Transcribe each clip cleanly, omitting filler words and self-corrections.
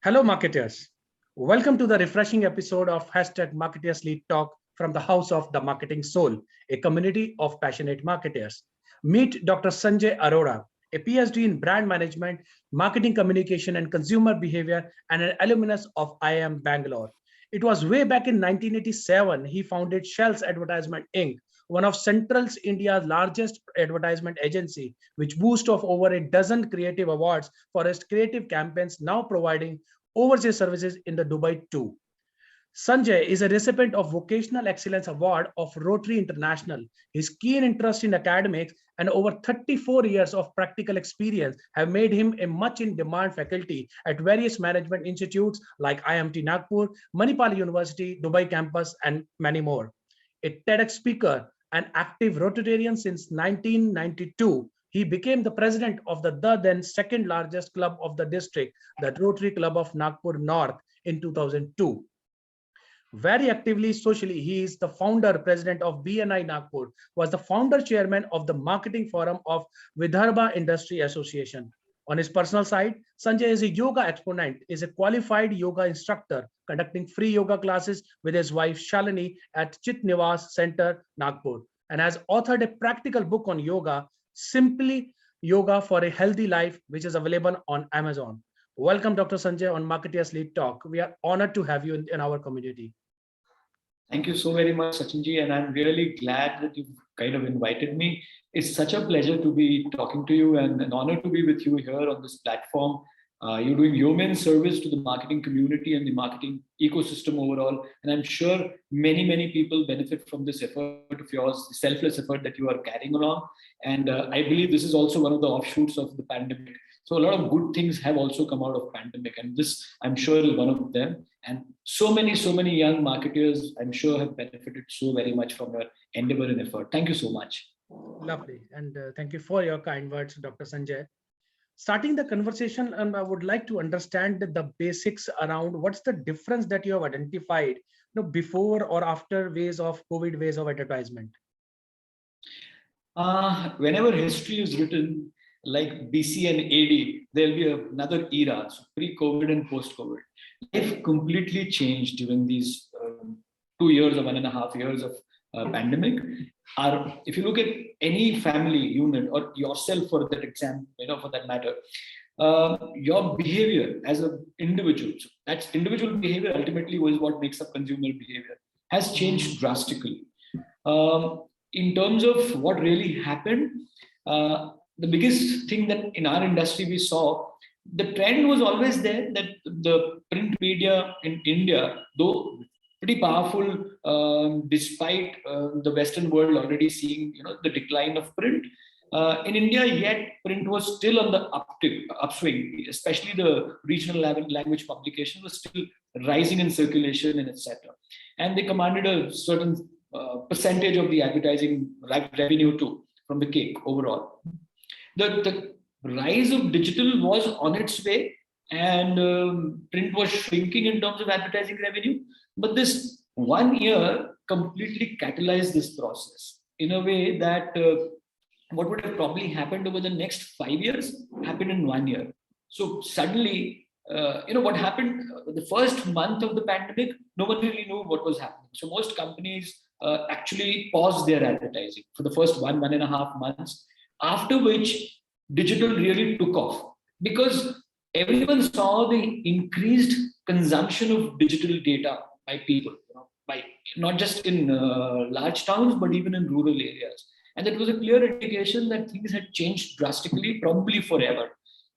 Hello, marketers. Welcome to the refreshing episode of hashtag Marketers Lead Talk from the House of the Marketing Soul, a community of passionate marketers. Meet Dr. Sanjay Arora, a PhD in brand management, marketing communication, and consumer behavior, and an alumnus of IIM Bangalore. It was way back in 1987 he founded Shell's Advertisement Inc., one of Central's India's largest advertisement agency, which boasts of over a dozen creative awards for its creative campaigns, now providing overseas services in the Dubai too. Sanjay is a recipient of Vocational Excellence Award of Rotary International. His keen interest in academics and over 34 years of practical experience have made him a much in demand faculty at various management institutes like IMT Nagpur, Manipal University, Dubai campus, and many more. A TEDx speaker, an active Rotarian since 1992, he became the president of the then second largest club of the district, the Rotary Club of Nagpur North, in 2002. Very actively socially, he is the founder president of BNI Nagpur, was the founder chairman of the marketing forum of Vidarbha Industry Association. On his personal side, Sanjay is a yoga exponent, is a qualified yoga instructor, conducting free yoga classes with his wife Shalini at Chit Nivas Center, Nagpur, and has authored a practical book on yoga, Simply Yoga for a Healthy Life, which is available on Amazon. Welcome, Dr. Sanjay, on Marketers Lead Talk. We are honored to have you in our community. Thank you so very much, Sachinji, and I'm really glad that you've kind of invited me. It's such a pleasure to be talking to you and an honor to be with you here on this platform. You're doing yeoman's service to the marketing community and the marketing ecosystem overall. And I'm sure many people benefit from this effort of yours, the selfless effort that you are carrying along. And I believe this is also one of the offshoots of the pandemic. So a lot of good things have also come out of pandemic, and this, I'm sure, is one of them. And so many young marketers, I'm sure, have benefited so very much from your endeavor and effort. Thank you so much. Lovely. And thank you for your kind words, Dr. Sanjay. Starting the conversation, I would like to understand the basics around what's the difference that you have identified, before or after COVID ways of advertisement. Whenever history is written, like BC and AD, there'll be another era, so pre-COVID and post-COVID. Life completely changed during these 2 years or 1.5 years of pandemic. If you look at any family unit or yourself for that example, for that matter, your behavior as an individual, so that's individual behavior ultimately was what makes up consumer behavior, has changed drastically. In terms of what really happened, the biggest thing that in our industry we saw, the trend was always there that the print media in India, though pretty powerful, despite the Western world already seeing the decline of print, in India yet print was still on the upswing, especially the regional language publication was still rising in circulation and etc. And they commanded a certain percentage of the advertising revenue too from the cake overall. The rise of digital was on its way, and print was shrinking in terms of advertising revenue. But this 1 year completely catalyzed this process in a way that what would have probably happened over the next 5 years happened in 1 year. So suddenly, what happened the first month of the pandemic, no one really knew what was happening. So most companies actually paused their advertising for the first 1.5 months, after which digital really took off because everyone saw the increased consumption of digital data by people, by not just in large towns, but even in rural areas. And that was a clear indication that things had changed drastically, probably forever.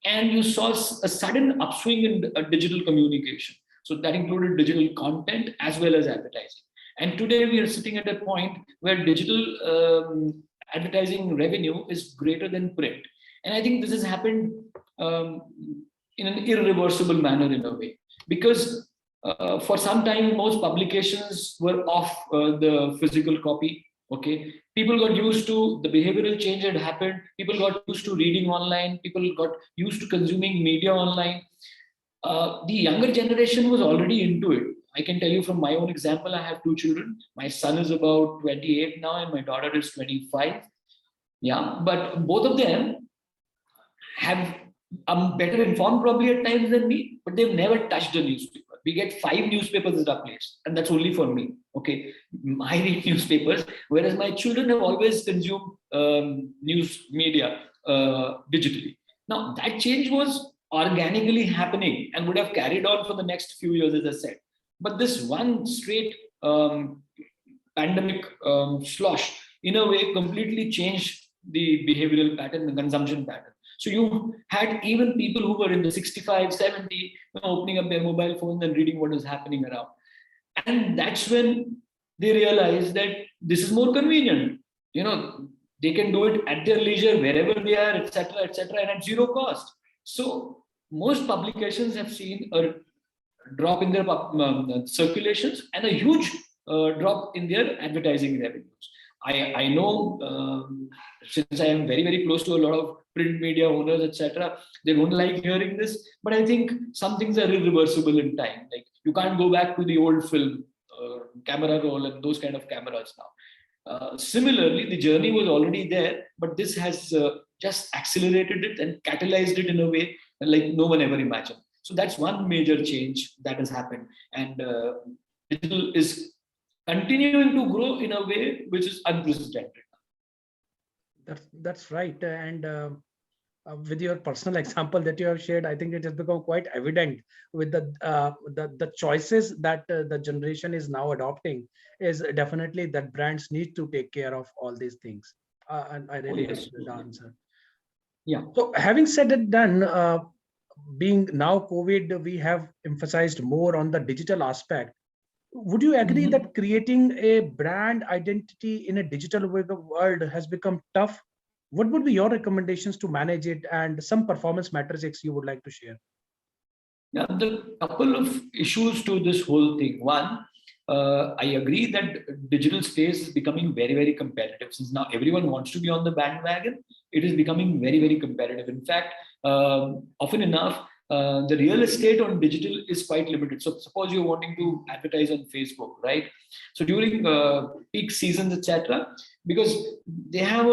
And you saw a sudden upswing in digital communication. So that included digital content as well as advertising. And today we are sitting at a point where digital advertising revenue is greater than print. And I think this has happened in an irreversible manner in a way, because for some time, most publications were off the physical copy. Okay, people got used to the behavioral change had happened. People got used to reading online. People got used to consuming media online. The younger generation was already into it. I can tell you from my own example, I have 2 children. My son is about 28 now, and my daughter is 25. Yeah, but both of them have better informed probably at times than me, but they've never touched a newspaper. We get 5 newspapers at our place, and that's only for me. Okay, I read newspapers, whereas my children have always consumed news media digitally. Now that change was organically happening and would have carried on for the next few years, as I said. But this one straight pandemic slosh, in a way, completely changed the behavioral pattern, the consumption pattern. So you had even people who were in the 65, 70, opening up their mobile phones and reading what was happening around. And that's when they realized that this is more convenient. They can do it at their leisure, wherever they are, etc., and at zero cost. So most publications have seen a drop in their circulations and a huge drop in their advertising revenues. I know, since I am very close to a lot of print media owners, etc., they don't like hearing this, but I think some things are irreversible in time. Like you can't go back to the old film camera roll and those kind of cameras now. Similarly, the journey was already there, but this has just accelerated it and catalyzed it in a way like no one ever imagined. So that's one major change that has happened, and digital is continuing to grow in a way which is unprecedented. That's right. And with your personal example that you have shared, I think it has become quite evident with the choices that the generation is now adopting is definitely that brands need to take care of all these things. And I really yes. appreciate the answer. Yeah. So having said it done, being now COVID, we have emphasized more on the digital aspect. Would you agree that creating a brand identity in a digital world has become tough? What would be your recommendations to manage it and some performance metrics you would like to share? Now, the couple of issues to this whole thing. One, I agree that digital space is becoming very competitive. Since now everyone wants to be on the bandwagon, it is becoming very competitive. In fact, often enough, the real estate on digital is quite limited. So suppose you're wanting to advertise on Facebook, right? So during peak seasons, etc., because they have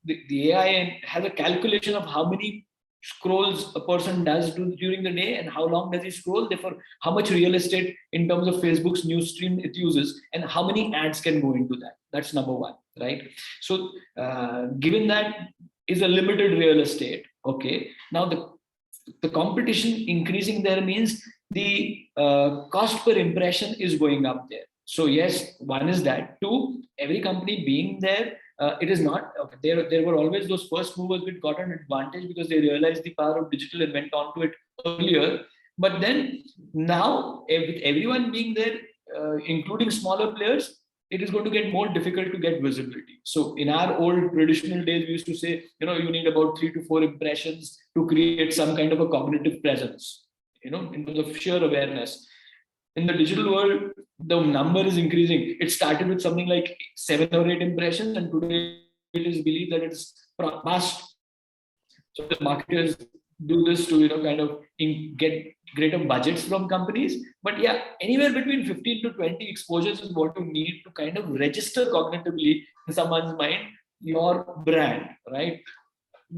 the AI has a calculation of how many scrolls a person does during the day and how long does he scroll, therefore how much real estate in terms of Facebook's news stream it uses and how many ads can go into that. That's number one, right? So given that is a limited real estate, okay, now the competition increasing there means the cost per impression is going up there. So yes, one is that. Two, every company being there, it is not okay. There were always those first movers which got an advantage because they realized the power of digital and went on to it earlier. But then now, with everyone being there, including smaller players, it is going to get more difficult to get visibility. So in our old traditional days, we used to say, you need about 3 to 4 impressions to create some kind of a cognitive presence, in terms of sheer awareness. In the digital world, the number is increasing. It started with something like 7 or 8 impressions, and today it is believed that it's past. So the marketers do this to kind of get greater budgets from companies. But yeah, anywhere between 15 to 20 exposures is what you need to kind of register cognitively in someone's mind your brand, right?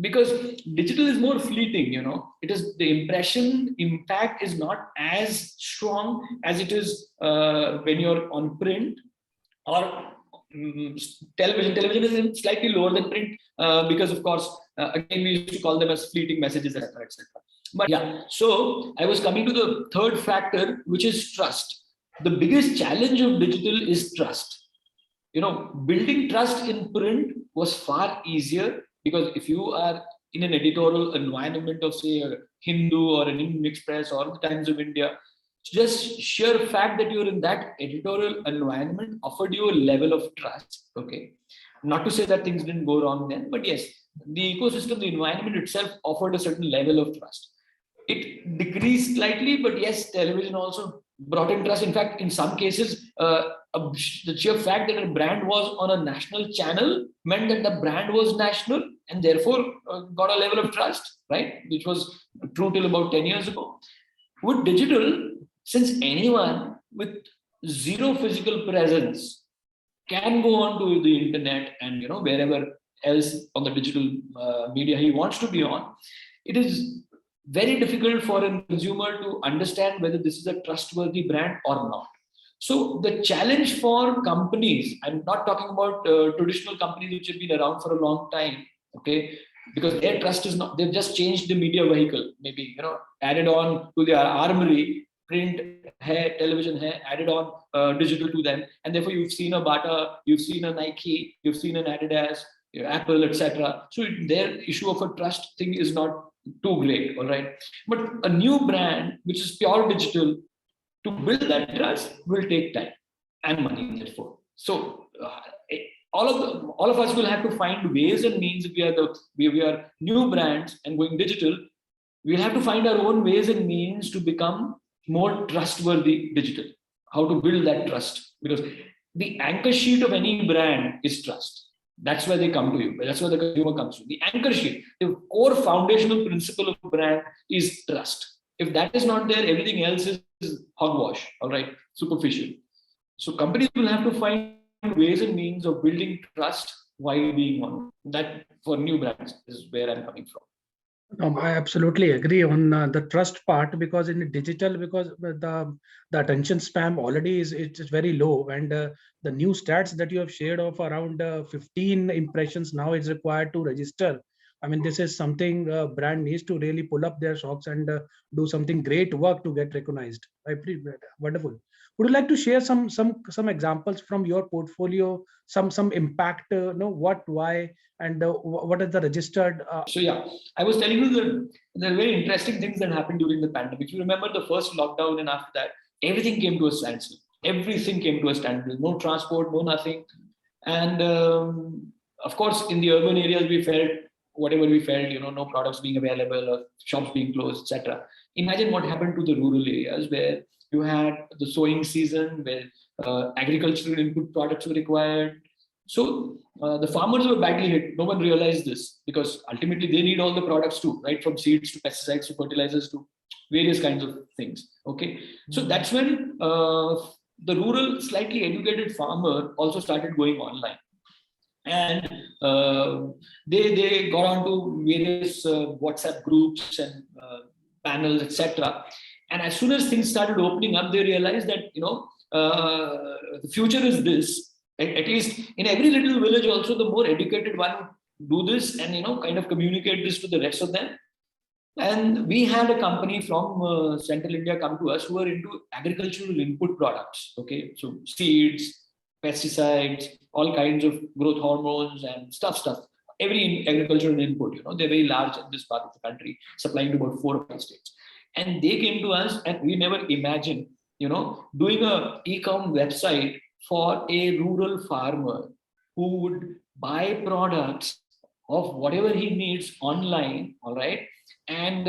Because digital is more fleeting, it is the impression impact is not as strong as it is when you're on print or television is slightly lower than print because of course again we used to call them as fleeting messages, etc. But yeah, so I was coming to the third factor, which is trust. The biggest challenge of digital is trust. Building trust in print was far easier because if you are in an editorial environment of say a Hindu or an Indian Express or the Times of India, just sheer fact that you're in that editorial environment offered you a level of trust. Okay, not to say that things didn't go wrong then, but yes, the ecosystem, the environment itself offered a certain level of trust. It decreased slightly, but yes, television also brought in trust. In fact, in some cases, the sheer fact that a brand was on a national channel meant that the brand was national and therefore got a level of trust, right? Which was true till about 10 years ago. With digital, since anyone with zero physical presence can go onto the internet and wherever else on the digital media he wants to be on, it is very difficult for a consumer to understand whether this is a trustworthy brand or not. So the challenge for companies, I'm not talking about traditional companies which have been around for a long time, okay, because their trust is not, they've just changed the media vehicle, maybe, added on to their armory, print hai, television hai, added on digital to them, and therefore you've seen a Bata, you've seen a Nike, you've seen an Adidas, Apple, etc. So their issue of a trust thing is not too great, all right. But a new brand which is pure digital, to build that trust will take time and money, therefore. So all of us will have to find ways and means. If we are new brands and going digital, we'll have to find our own ways and means to become more trustworthy digital. How to build that trust, because the anchor sheet of any brand is trust. That's why they come to you. That's why the consumer comes to you. The anchor sheet, the core foundational principle of brand is trust. If that is not there, everything else is hogwash, all right, superficial. So companies will have to find ways and means of building trust while being on that. For new brands is where I'm coming from. I absolutely agree on the trust part, because in digital, because the attention span already it's very low, and the new stats that you have shared of around 15 impressions now is required to register. I mean, this is something brand needs to really pull up their socks and do something great work to get recognized. Wonderful. Would you like to share some examples from your portfolio, some impact, what, why, and what is the registered? So yeah, I was telling you that there are very interesting things that happened during the pandemic. You remember the first lockdown, and after that, everything came to a standstill. Everything came to a standstill. No transport, no nothing. And of course, in the urban areas, we felt whatever we felt, no products being available or shops being closed, etc. Imagine what happened to the rural areas where you had the sowing season, where agricultural input products were required. So the farmers were badly hit. No one realized this, because ultimately they need all the products too, right? From seeds to pesticides to fertilizers to various kinds of things. Okay, so that's when the rural, slightly educated farmer also started going online, and they got onto various WhatsApp groups and panels, etc. And as soon as things started opening up, they realized that the future is this. At least in every little village, also the more educated one do this and kind of communicate this to the rest of them. And we had a company from Central India come to us who were into agricultural input products. Okay, so seeds, pesticides, all kinds of growth hormones and stuff. Every agricultural input, they're very large in this part of the country, supplying to about 4 or 5 states. And they came to us, and we never imagined, doing a e-com website for a rural farmer who would buy products of whatever he needs online, all right? And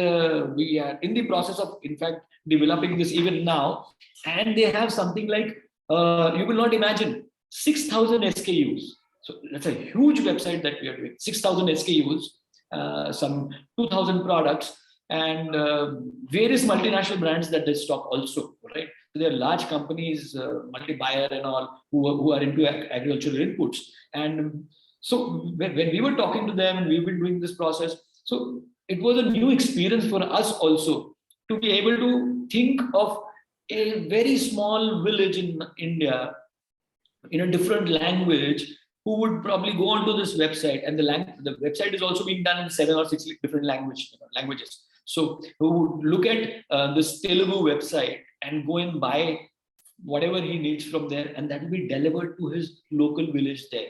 we are in the process of, in fact, developing this even now. And they have something like, you will not imagine, 6,000 SKUs. So that's a huge website that we are doing. 6,000 SKUs, some 2,000 products, and various multinational brands that they stock also, right? So there are large companies, multi-buyer and all, who are into agricultural inputs. And so when we were talking to them and we've been doing this process, so it was a new experience for us also to be able to think of a very small village in India in a different language, who would probably go onto this website, and the website is also being done in 7 or 6 different languages. So who would look at this Telugu website and go and buy whatever he needs from there, and that will be delivered to his local village there.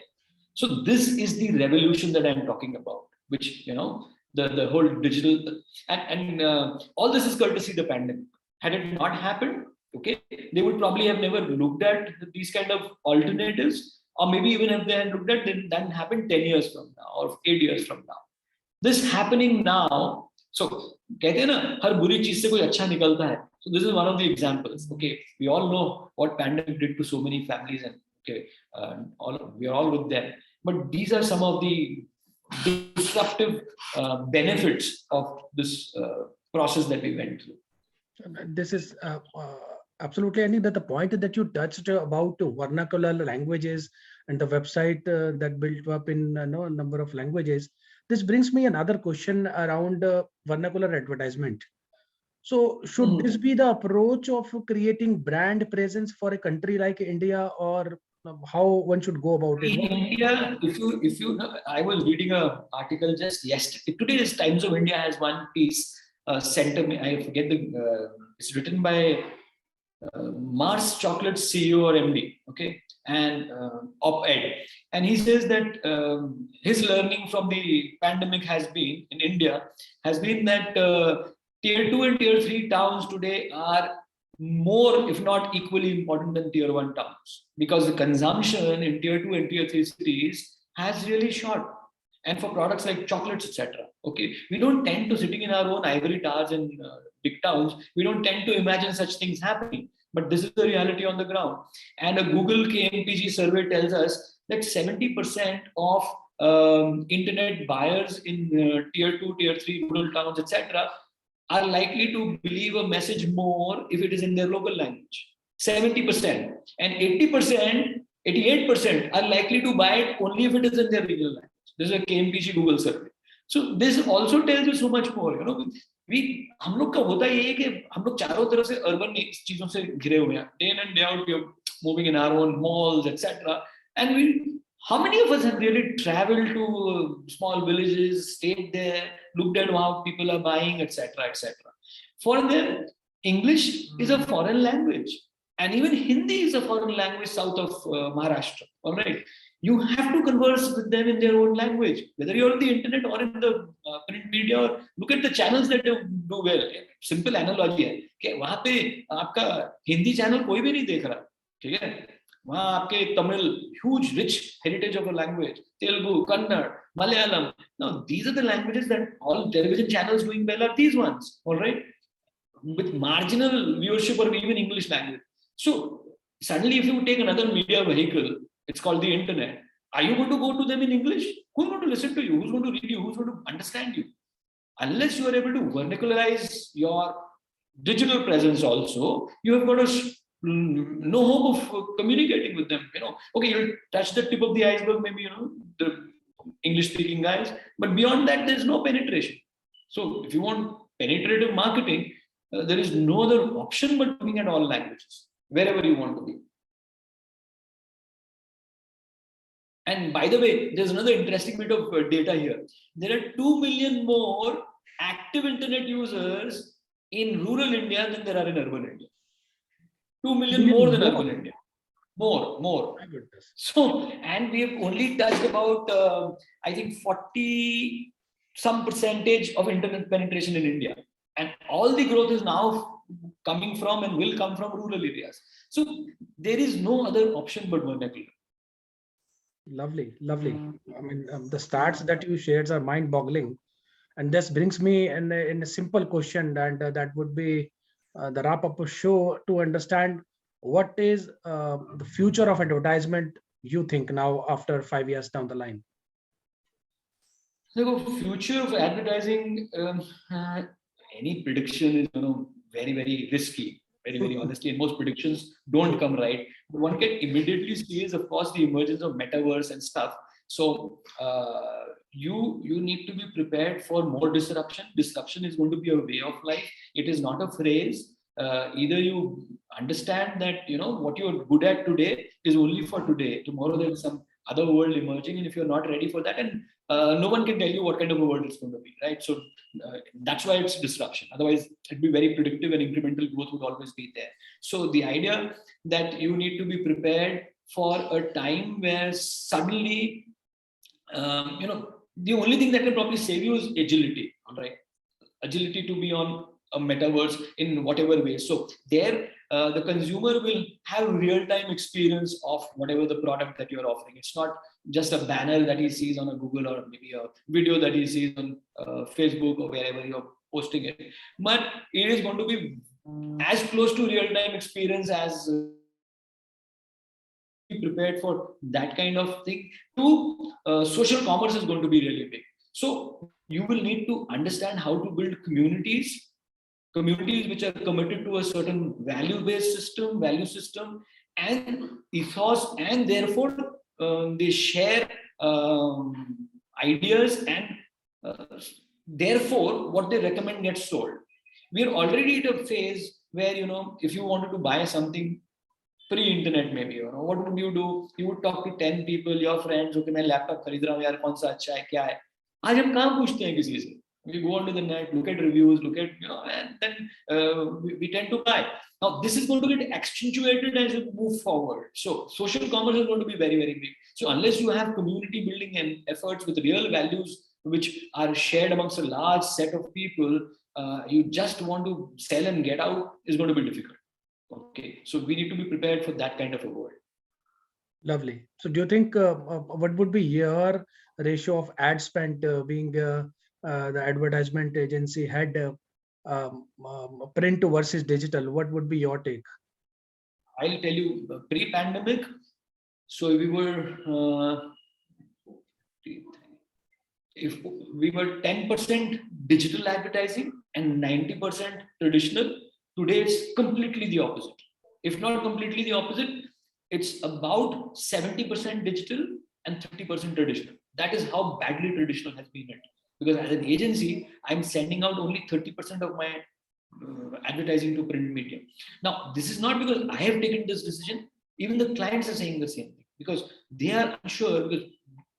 So this is the revolution that I'm talking about, which the whole digital and all this is courtesy the pandemic. Had it not happened, okay, they would probably have never looked at these kind of alternatives, or maybe even if they had looked at it, that happened 10 years from now or 8 years from now. This happening now. So कहते हैं ना, हर बुरी चीज से कोई अच्छा निकलता है. So this is one of the examples. Okay, we all know what pandemic did to so many families, and okay, we are all with them. But these are some of the disruptive benefits of this process that we went through. This is absolutely, I think that the point that you touched about vernacular languages and the website that built up in a number of languages, This brings me another question around vernacular advertisement. So should this be the approach of creating brand presence for a country like India, or how one should go about it? In India, if you know, I was reading a article just yesterday. Today's Times of India has one piece. Sentiment. I forget the. It's written by Mars Chocolate CEO or MD. Okay, and op-ed, and he says that his learning from the pandemic has been in India has been that tier 2 and tier 3 towns today are more, if not equally important than tier 1 towns, because the consumption in tier 2 and tier 3 cities has really shot. And for products like chocolates, etc. Okay, we don't tend to sitting in our own ivory towers in big towns. We don't tend to imagine such things happening, but this is the reality on the ground. And a Google KMPG survey tells us that 70% of internet buyers in tier 2, tier 3 rural towns, etc., are likely to believe a message more if it is in their local language. 70%. And 80%, 88% are likely to buy it only if it is in their regional language. This is a KMPG Google survey. So this also tells you so much more. You know, हम लोग का होता ये है कि हम लोग चारों तरफ से अर्बन चीजों से घिरे हुए हैं. Day in and day out, we are moving in our own malls, etc. And how many of us have really traveled to small villages, stayed there, looked at how people are buying, etc., etc. For them, English is a foreign language, and even Hindi is a foreign language south of Maharashtra. All right, you have to converse with them in their own language, whether you're on the internet or in the print media. Or look at the channels that do well. Simple analogy है कि वहाँ पे आपका Hindi channel कोई भी नहीं देख रहा, ठीक है? वहाँ आपके Tamil, huge rich heritage of a language, Telugu, Kannada, Malayalam. Now these are the languages that all television channels doing well are these ones, all right, with marginal viewership or even English language. So suddenly, if you take another media vehicle, it's called the internet. Are you going to go to them in English? Who's going to listen to you? Who's going to read you? Who's going to understand you? Unless you are able to vernacularize your digital presence also, you have got no hope of communicating with them. You know, okay, you'll touch the tip of the iceberg, maybe, you know, the English-speaking guys, but beyond that, there's no penetration. So if you want penetrative marketing, there is no other option but looking at all languages, wherever you want to be. And by the way, there's another interesting bit of data here. There are 2 million more active internet users in rural India than there are in urban India. 2 million more than urban India. More. So, and we have only touched about, I think, 40 some percentage of internet penetration in India. And all the growth is now coming from and will come from rural areas. So there is no other option but vernacular. Lovely. I mean, the stats that you shared are mind-boggling, and this brings me in a simple question, and that would be the wrap-up of show, to understand what is the future of advertisement you think now after 5 years down the line. So, future of advertising, any prediction is, very, very risky. Very honestly, and most predictions don't come right. But one can immediately see is, of course, the emergence of metaverse and stuff. So you need to be prepared for more disruption. Disruption is going to be a way of life. It is not a phrase. Either you understand that what you're good at today is only for today. Tomorrow there is some other world emerging, and if you're not ready for that, and no one can tell you what kind of a world it's going to be, right? So that's why it's disruption. Otherwise, it'd be very predictive and incremental growth would always be there. So the idea that you need to be prepared for a time where suddenly, the only thing that can probably save you is agility, all right? Agility to be on a metaverse in whatever way. So there, the consumer will have real-time experience of whatever the product that you're offering. It's not just a banner that he sees on a Google, or maybe a video that he sees on Facebook or wherever you're posting it. But it is going to be as close to real-time experience as be prepared for that kind of thing. Two, social commerce is going to be really big. So you will need to understand how to build communities which are committed to a certain value system and ethos, and therefore they share ideas and Therefore, what they recommend gets sold. We are already at a phase where, you know, if you wanted to buy something pre-internet, maybe, you know, what would you do? You would talk to 10 people, your friends, okay, मैं laptop खरीद रहा हूँ यार, कौन सा अच्छा है, क्या है? आज हम कहाँ पूछते हैं किसी से? We go onto the net, look at reviews, look at, you know, and then we tend to buy. Now, this is going to get accentuated as you move forward. So, social commerce is going to be very, very big. So, unless you have community building and efforts with real values which are shared amongst a large set of people, you just want to sell and get out is going to be difficult. Okay, so we need to be prepared for that kind of a world. Lovely. So do you think what would be your ratio of ad spend being the advertisement agency had print versus digital? What would be your take? I'll tell you, pre-pandemic, so we were if we were 10% digital advertising and 90% traditional. Today it's completely the opposite. If not completely the opposite, it's about 70% digital and 30% traditional. That is how badly traditional has been hit. Because as an agency, I'm sending out only 30% of my advertising to print media. Now, this is not because I have taken this decision. Even the clients are saying the same thing because they are unsure, because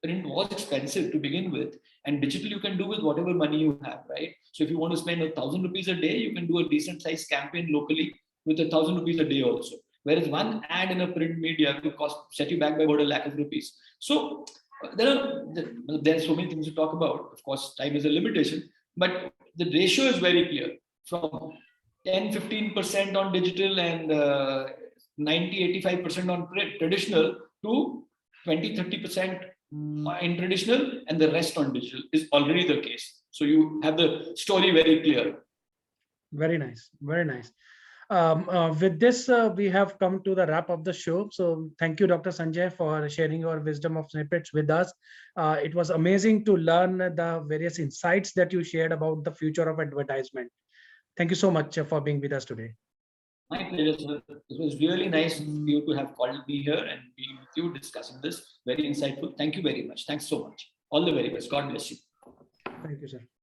print was expensive to begin with, and digital you can do with whatever money you have, right? So if you want to spend 1,000 rupees a day, you can do a decent sized campaign locally with 1,000 rupees a day also. Whereas one ad in a print media will set you back by about ₹1,00,000. So there are so many things to talk about. Of course, time is a limitation, but the ratio is very clear, from 10-15% on digital and 90-85% on traditional to 20-30% in traditional and the rest on digital is already the case. So you have the story very clear. Very nice. Very nice. With this, we have come to the wrap of the show. So thank you, Dr. Sanjay, for sharing your wisdom of snippets with us. It was amazing to learn the various insights that you shared about the future of advertisement. Thank you so much for being with us today. My pleasure, sir. It was really nice for you to have called me here and be with you discussing this. Very insightful. Thank you very much. Thanks so much. All the very best. God bless you. Thank you, sir.